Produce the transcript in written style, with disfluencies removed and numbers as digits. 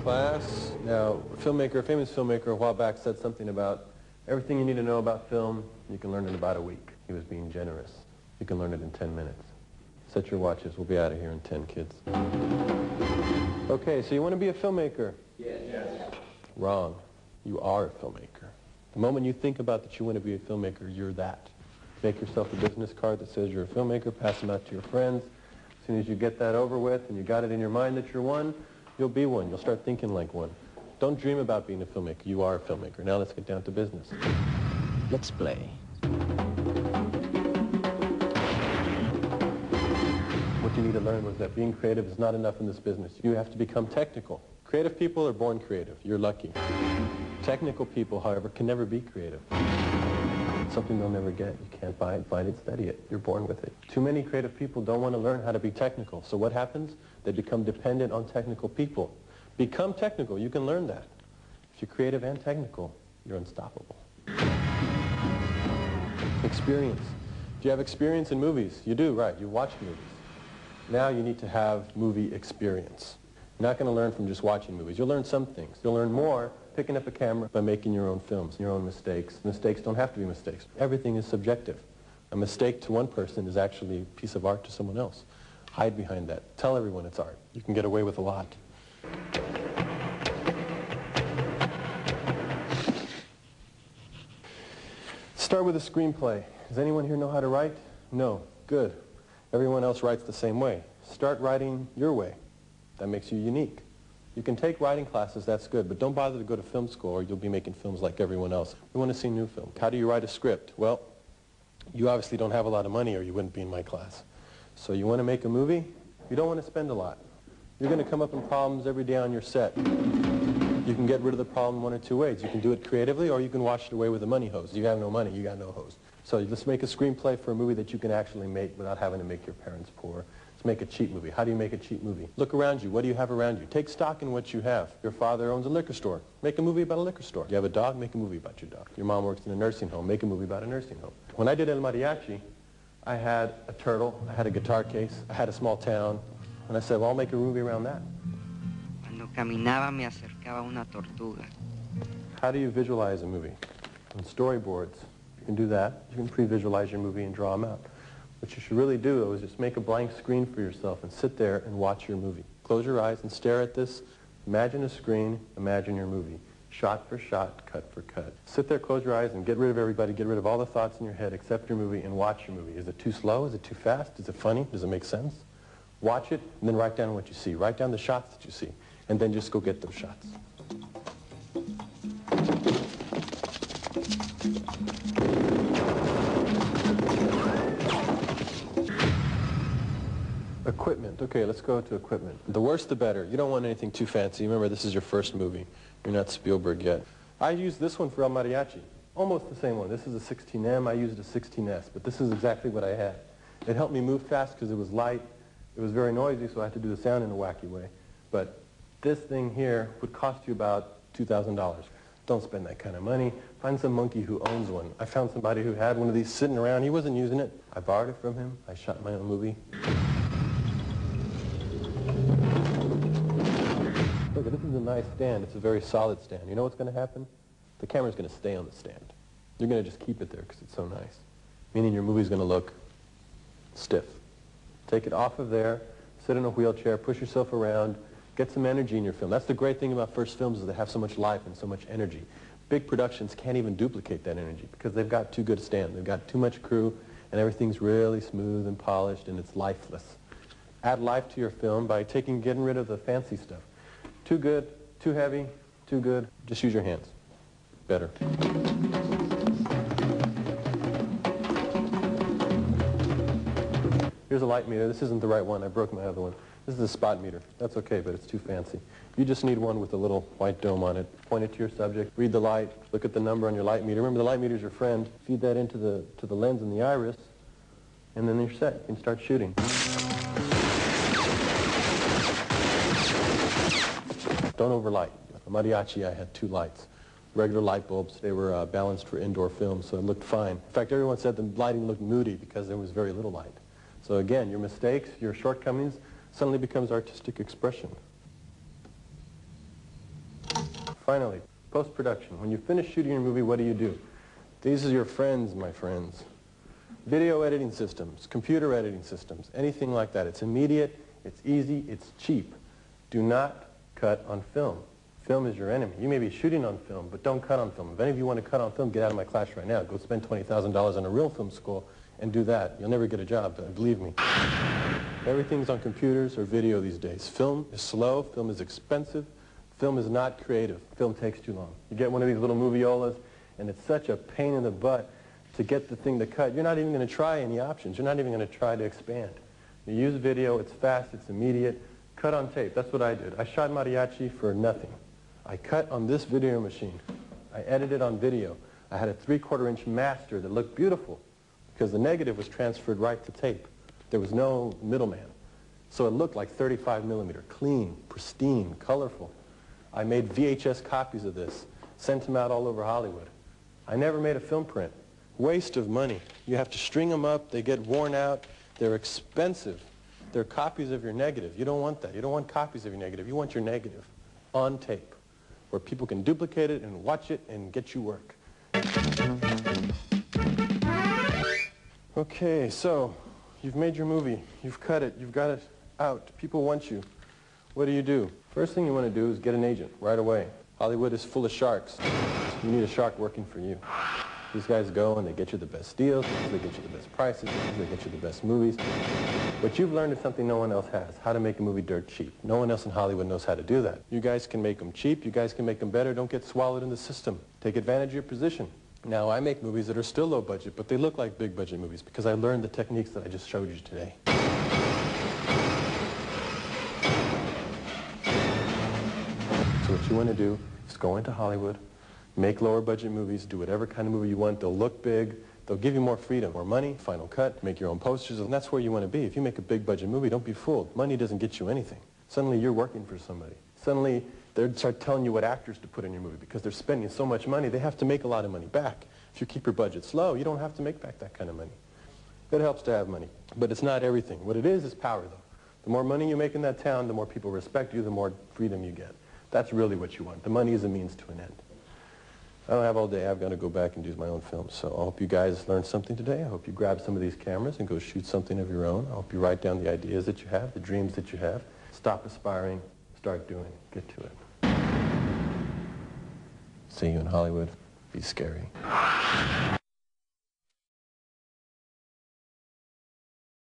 class. Now, a famous filmmaker a while back said something about everything you need to know about film, you can learn in about a week. He was being generous. You can learn it in 10 minutes. Set your watches. We'll be out of here in 10, kids. Okay, so you want to be a filmmaker? Yes. Wrong. You are a filmmaker. The moment you think about that you want to be a filmmaker, you're that. Make yourself a business card that says you're a filmmaker, pass them out to your friends. As soon as you get that over with and you got it in your mind that you're one, you'll be one. You'll start thinking like one. Don't dream about being a filmmaker. You are a filmmaker. Now let's get down to business. Let's play. What you need to learn was that being creative is not enough in this business. You have to become technical. Creative people are born creative. You're lucky. Technical people, however, can never be creative. It's something they'll never get. You can't buy it, find it, study it. You're born with it. Too many creative people don't want to learn how to be technical. So what happens? They become dependent on technical people. Become technical. You can learn that. If you're creative and technical, you're unstoppable. Experience. Do you have experience in movies? You do, right. You watch movies. Now you need to have movie experience. You're not going to learn from just watching movies. You'll learn some things. You'll learn more picking up a camera by making your own films, your own mistakes. Mistakes don't have to be mistakes. Everything is subjective. A mistake to one person is actually a piece of art to someone else. Hide behind that. Tell everyone it's art. You can get away with a lot. Start with a screenplay. Does anyone here know how to write? No. Good. Everyone else writes the same way. Start writing your way. That makes you unique. You can take writing classes, that's good, but don't bother to go to film school or you'll be making films like everyone else. We want to see new films. How do you write a script? Well, you obviously don't have a lot of money or you wouldn't be in my class. So you want to make a movie? You don't want to spend a lot. You're going to come up with problems every day on your set. You can get rid of the problem one or two ways. You can do it creatively or you can wash it away with a money hose. You have no money, you got no hose. So let's make a screenplay for a movie that you can actually make without having to make your parents poor. Let's make a cheap movie. How do you make a cheap movie? Look around you. What do you have around you? Take stock in what you have. Your father owns a liquor store. Make a movie about a liquor store. You have a dog? Make a movie about your dog. Your mom works in a nursing home. Make a movie about a nursing home. When I did El Mariachi, I had a turtle, I had a guitar case, I had a small town, and I said, well, I'll make a movie around that. Cuando caminaba me acercaba una tortuga. How do you visualize a movie? On storyboards. You can do that. You can pre-visualize your movie and draw them out. What you should really do, though, is just make a blank screen for yourself and sit there and watch your movie. Close your eyes and stare at this. Imagine a screen. Imagine your movie. Shot for shot, cut for cut. Sit there, close your eyes, and get rid of everybody. Get rid of all the thoughts in your head except your movie and watch your movie. Is it too slow? Is it too fast? Is it funny? Does it make sense? Watch it, and then write down what you see. Write down the shots that you see, and then just go get those shots. Equipment. Okay, let's go to equipment. The worse the better. You don't want anything too fancy. Remember, this is your first movie. You're not Spielberg yet. I used this one for El Mariachi. Almost the same one. This is a 16M. I used a 16S, but this is exactly what I had. It helped me move fast because it was light. It was very noisy, so I had to do the sound in a wacky way. But this thing here would cost you about $2,000. Don't spend that kind of money. Find some monkey who owns one. I found somebody who had one of these sitting around. He wasn't using it. I borrowed it from him. I shot my own movie. Look, this is a nice stand. It's a very solid stand. You know what's going to happen? The camera's going to stay on the stand. You're going to just keep it there because it's so nice. Meaning your movie's going to look stiff. Take it off of there, sit in a wheelchair, push yourself around, get some energy in your film. That's the great thing about first films is they have so much life and so much energy. Big productions can't even duplicate that energy because they've got too good a stand. They've got too much crew and everything's really smooth and polished and it's lifeless. Add life to your film by getting rid of the fancy stuff. Too good, too heavy, too good. Just use your hands. Better. Here's a light meter. This isn't the right one. I broke my other one. This is a spot meter. That's okay, but it's too fancy. You just need one with a little white dome on it. Point it to your subject. Read the light. Look at the number on your light meter. Remember, the light meter's your friend. Feed that into the lens in the iris, and then you're set. You can start shooting. Don't overlight. A mariachi, I had 2 lights. Regular light bulbs. They were balanced for indoor film, so it looked fine. In fact, everyone said the lighting looked moody because there was very little light. So again, your mistakes, your shortcomings, suddenly becomes artistic expression. Finally, post-production. When you finish shooting your movie, what do? These are your friends, my friends. Video editing systems, computer editing systems, anything like that. It's immediate, it's easy, it's cheap. Do not cut on film. Film is your enemy. You may be shooting on film, but don't cut on film. If any of you want to cut on film, get out of my class right now. Go spend $20,000 on a real film school and do that. You'll never get a job, believe me. Everything's on computers or video these days. Film is slow, film is expensive, film is not creative. Film takes too long. You get one of these little moviolas, and it's such a pain in the butt to get the thing to cut. You're not even going to try any options. You're not even going to try to expand. You use video, it's fast, it's immediate. Cut on tape. That's what I did. I shot Mariachi for nothing. I cut on this video machine. I edited on video. I had a 3/4-inch master that looked beautiful because the negative was transferred right to tape. There was no middleman. So it looked like 35 millimeter, clean, pristine, colorful. I made VHS copies of this, sent them out all over Hollywood. I never made a film print. Waste of money. You have to string them up, they get worn out, they're expensive. They're copies of your negative. You don't want that. You don't want copies of your negative. You want your negative on tape where people can duplicate it and watch it and get you work. Okay, so you've made your movie. You've cut it. You've got it out. People want you. What do? First thing you want to do is get an agent right away. Hollywood is full of sharks. You need a shark working for you. These guys go and they get you the best deals, they get you the best prices, they get you the best movies. What you've learned is something no one else has, how to make a movie dirt cheap. No one else in Hollywood knows how to do that. You guys can make them cheap, you guys can make them better, don't get swallowed in the system. Take advantage of your position. Now, I make movies that are still low budget, but they look like big budget movies because I learned the techniques that I just showed you today. So what you want to do is go into Hollywood, make lower budget movies, do whatever kind of movie you want. They'll look big. They'll give you more freedom, more money, final cut, make your own posters, and that's where you want to be. If you make a big budget movie, don't be fooled. Money doesn't get you anything. Suddenly you're working for somebody. Suddenly they'll start telling you what actors to put in your movie because they're spending so much money, they have to make a lot of money back. If you keep your budget low, you don't have to make back that kind of money. It helps to have money, but it's not everything. What it is power, though. The more money you make in that town, the more people respect you, the more freedom you get. That's really what you want. The money is a means to an end. I don't have all day. I've got to go back and do my own films. So I hope you guys learned something today. I hope you grab some of these cameras and go shoot something of your own. I hope you write down the ideas that you have, the dreams that you have. Stop aspiring. Start doing. Get to it. See you in Hollywood. Be scary.